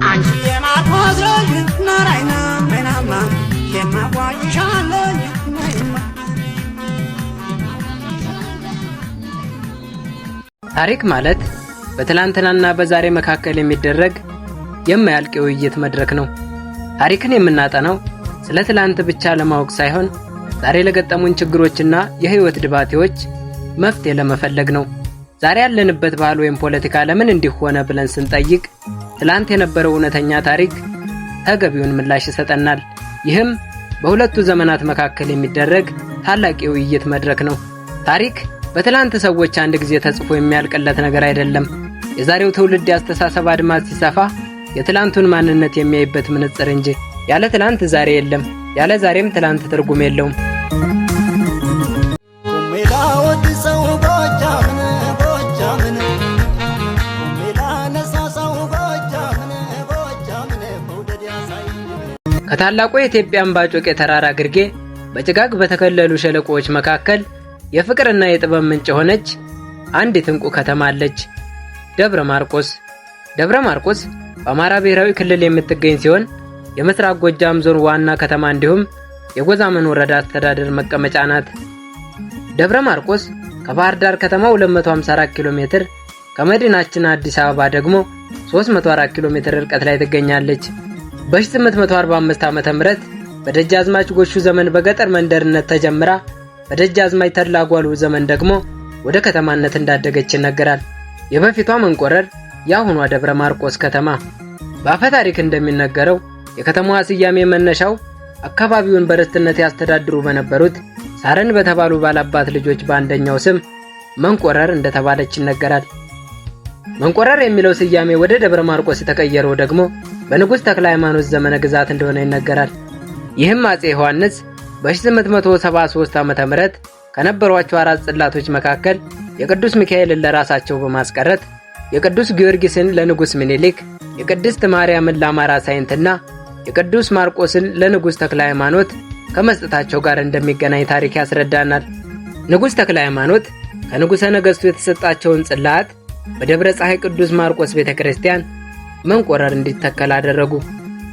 አንቺ የማርቆስ ልጅ ናራይና መናማ የማዋይሻለኝ ታሪክ ማለት በትላንትናና በዛሬ መካከል የሚደረግ የማያልቅ ውይይት መድረክ ነው። ታሪክን የምናጠናው ስለ ትላንት ብቻ ለማወቅ ሳይሆን ዛሬ ለገጠሙን ችግሮችና የህይወት ድባቴዎች መፍትሄ ለመፈለግ ነው። ዛሬ ያለንበት ባህል ወይም ፖለቲካ ለምን እንዲህ ሆነ ብለን ስንጠይቅ ትላንት የነበረው እውነተኛ ታሪክ ተገቢውን ምላሽ ይሰጠናል። ይህም በሁለቱ ዘመናት መካከል የሚደረግ ታላቅ የውይይት መድረክ ነው። ታሪክ በትላንት ሰዎች አንድ ጊዜ ተጽፎ የሚያልቅለት ነገር አይደለም። የዛሬው ትውልድ ያስተሳሰብ አድማስ ሲሰፋ የትላንቱን ማንነት የሚያይበት መነጽር እንጂ። ያለ ትላንት ዛሬ የለም፣ ያለ ዛሬም ትላንት ትርጉም የለውም። ከታላቁ የኢትዮጵያ አምባ ጮቄ ተራራ ግርጌ በጭጋግ በተከለሉ ሸለቆዎች መካከል የፍቅርና የጥበብ ምንጭ የሆነች አንዲት እንቁ ከተማ አለች፣ ደብረ ማርቆስ። ደብረ ማርቆስ በአማራ ብሔራዊ ክልል የምትገኝ ሲሆን የምስራቅ ጎጃም ዞን ዋና ከተማ እንዲሁም የጎዛመን ወረዳ አስተዳደር መቀመጫ ናት። ደብረ ማርቆስ ከባህር ዳር ከተማ 254 ኪሎ ሜትር፣ ከመዲናችን አዲስ አበባ ደግሞ 304 ኪሎ ሜትር ርቀት ላይ ትገኛለች። በ1845 ዓመተ ምህረት በደጃዝማች ጎሹ ዘመን በገጠር መንደርነት ተጀምራ በደጃዝማች ተድላ ጓሉ ዘመን ደግሞ ወደ ከተማነት እንዳደገች ይነገራል። የበፊቷ መንቆረር የአሁኗ ደብረ ማርቆስ ከተማ። በአፈ ታሪክ እንደሚነገረው የከተማዋ ስያሜ መነሻው አካባቢውን በርስትነት ያስተዳድሩ በነበሩት ሳረን በተባሉ ባላባት ልጆች በአንደኛው ስም መንቆረር እንደተባለች ይነገራል። መንቆረር የሚለው ስያሜ ወደ ደብረ ማርቆስ የተቀየረው ደግሞ በንጉሥ ተክለ ሃይማኖት ዘመነ ግዛት እንደሆነ ይነገራል። ይህም አጼ ዮሐንስ በ1873 ዓመተ ምህረት ከነበሯቸው 4 ጽላቶች መካከል የቅዱስ ሚካኤልን ለራሳቸው በማስቀረት የቅዱስ ጊዮርጊስን ለንጉሥ ምኒልክ፣ የቅድስት ማርያምን ለአማራ ሳይንትና የቅዱስ ማርቆስን ለንጉሥ ተክለ ሃይማኖት ከመስጠታቸው ጋር እንደሚገናኝ ታሪክ ያስረዳናል። ንጉሥ ተክለ ሃይማኖት ከንጉሠ ነገሥቱ የተሰጣቸውን ጽላት በደብረ ፀሐይ ቅዱስ ማርቆስ ቤተክርስቲያን መንቆረር እንዲተከል አደረጉ።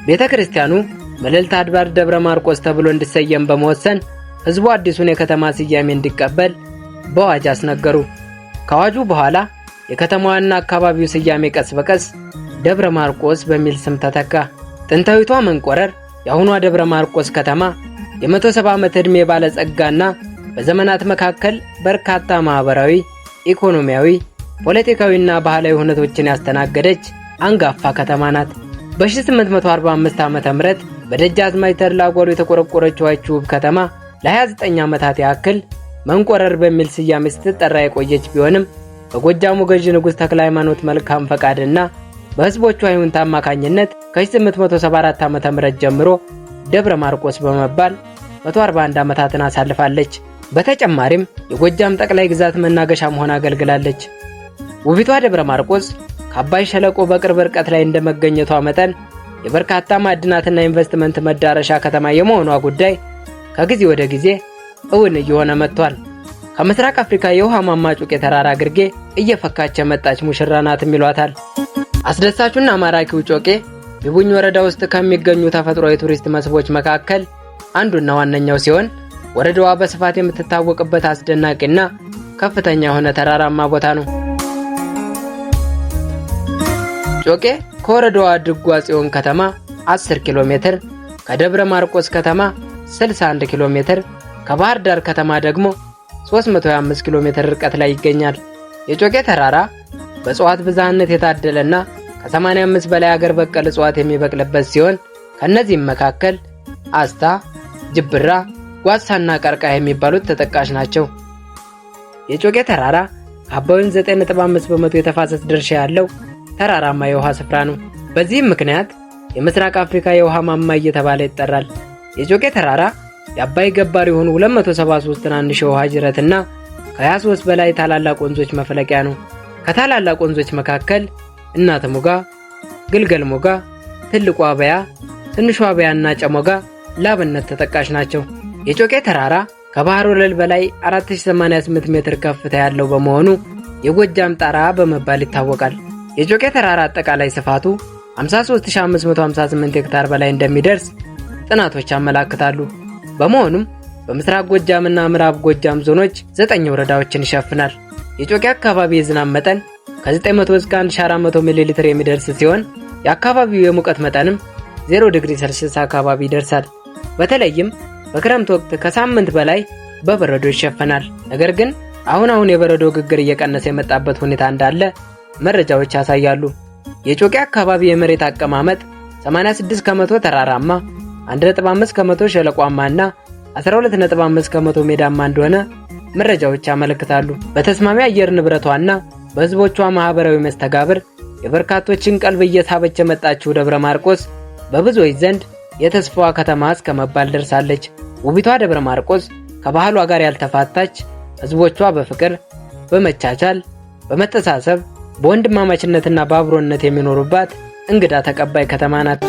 ቤተክርስቲያኑ መልዕልተ አድባር ደብረ ማርቆስ ተብሎ እንዲሰየም በመወሰን ሕዝቡ አዲሱን የከተማ ስያሜ እንዲቀበል በአዋጅ አስነገሩ። ከአዋጁ በኋላ የከተማዋና አካባቢው ስያሜ ቀስ በቀስ ደብረ ማርቆስ በሚል ስም ተተካ። ጥንታዊቷ መንቆረር የአሁኗ ደብረ ማርቆስ ከተማ የ170 ዓመት ዕድሜ ባለጸጋና በዘመናት መካከል በርካታ ማህበራዊ፣ ኢኮኖሚያዊ፣ ፖለቲካዊና ባህላዊ ሁነቶችን ያስተናገደች አንጋፋ ከተማ ናት። በ1845 ዓመተ ምህረት በደጃዝማች ተድላ ጓሉ የተቆረቆረችው ውብ ከተማ ለ29 ዓመታት ያክል መንቆረር በሚል ስያሜ ስትጠራ የቆየች ቢሆንም በጎጃሙ ገዢ ንጉሥ ተክለ ሃይማኖት መልካም ፈቃድና በሕዝቦቿ ይሁንታ አማካኝነት ከ1874 ዓመተ ምህረት ጀምሮ ደብረ ማርቆስ በመባል 141 ዓመታትን አሳልፋለች። በተጨማሪም የጎጃም ጠቅላይ ግዛት መናገሻም ሆና አገልግላለች። ውቢቷ ደብረ ማርቆስ ከአባይ ሸለቆ በቅርብ ርቀት ላይ እንደመገኘቷ መጠን የበርካታ ማዕድናትና ኢንቨስትመንት መዳረሻ ከተማ የመሆኗ ጉዳይ ከጊዜ ወደ ጊዜ እውን እየሆነ መጥቷል። ከምስራቅ አፍሪካ የውሃ ማማ ጮቄ ተራራ ግርጌ እየፈካች የመጣች ሙሽራ ናትም ይሏታል። አስደሳቹና ማራኪው ጮቄ ቢቡኝ ወረዳ ውስጥ ከሚገኙ ተፈጥሯዊ ቱሪስት መስህቦች መካከል አንዱና ዋነኛው ሲሆን ወረዳዋ በስፋት የምትታወቅበት አስደናቂና ከፍተኛ የሆነ ተራራማ ቦታ ነው። ጮቄ ከወረዳዋ ድጓ ጽዮን ከተማ 10 ኪሎ ሜትር፣ ከደብረ ማርቆስ ከተማ 61 ኪሎ ሜትር፣ ከባህር ዳር ከተማ ደግሞ 325 ኪሎ ሜትር ርቀት ላይ ይገኛል። የጮቄ ተራራ በእጽዋት ብዝሃነት የታደለና ከ85 በላይ አገር በቀል እጽዋት የሚበቅልበት ሲሆን ከነዚህም መካከል አስታ፣ ጅብራ፣ ጓሳና ቀርቃ የሚባሉት ተጠቃሽ ናቸው። የጮቄ ተራራ ከአባይ ወንዝ 9.5 በመቶ የተፋሰስ ድርሻ ያለው ተራራማ የውሃ ስፍራ ነው። በዚህም ምክንያት የምስራቅ አፍሪካ የውሃ ማማ እየተባለ ይጠራል። የጮቄ ተራራ የአባይ ገባር የሆኑ 273 ትናንሽ የውሃ ጅረትና ከ23 በላይ ታላላቅ ወንዞች መፍለቂያ ነው። ከታላላቅ ወንዞች መካከል እናት ሞጋ፣ ግልገል ሞጋ፣ ትልቁ አበያ፣ ትንሹ አበያና ጨሞጋ ላብነት ተጠቃሽ ናቸው። የጮቄ ተራራ ከባህር ወለል በላይ 4088 ሜትር ከፍታ ያለው በመሆኑ የጎጃም ጣራ በመባል ይታወቃል። የጮቄ ተራራ አጠቃላይ ስፋቱ 53558 ሄክታር በላይ እንደሚደርስ ጥናቶች ያመለክታሉ። በመሆኑም በምስራቅ ጎጃምና ምዕራብ ጎጃም ዞኖች 9 ወረዳዎችን ይሸፍናል። የጮቄ አካባቢ የዝናብ መጠን ከ900 እስከ 1400 ሚሊ ሊትር የሚደርስ ሲሆን የአካባቢው የሙቀት መጠንም 0 ዲግሪ ሴልሺየስ አካባቢ ይደርሳል። በተለይም በክረምት ወቅት ከሳምንት በላይ በበረዶ ይሸፈናል። ነገር ግን አሁን የበረዶ ግግር እየቀነሰ የመጣበት ሁኔታ እንዳለ መረጃዎች ያሳያሉ። የጮቄ አካባቢ የመሬት አቀማመጥ 86 ከመቶ ተራራማ፣ 1.5 ከመቶ ሸለቋማና 12.5 ከመቶ ሜዳማ እንደሆነ መረጃዎች ያመለክታሉ። በተስማሚ አየር ንብረቷና በህዝቦቿ ማህበራዊ መስተጋብር የበርካቶችን ቀልብ እየሳበች የመጣችው ደብረ ማርቆስ በብዙዎች ዘንድ የተስፋዋ ከተማ እስከመባል ደርሳለች። ውቢቷ ደብረ ማርቆስ ከባህሏ ጋር ያልተፋታች፣ ህዝቦቿ በፍቅር፣ በመቻቻል፣ በመተሳሰብ፣ በወንድማማችነትና በአብሮነት የሚኖሩባት እንግዳ ተቀባይ ከተማ ናት።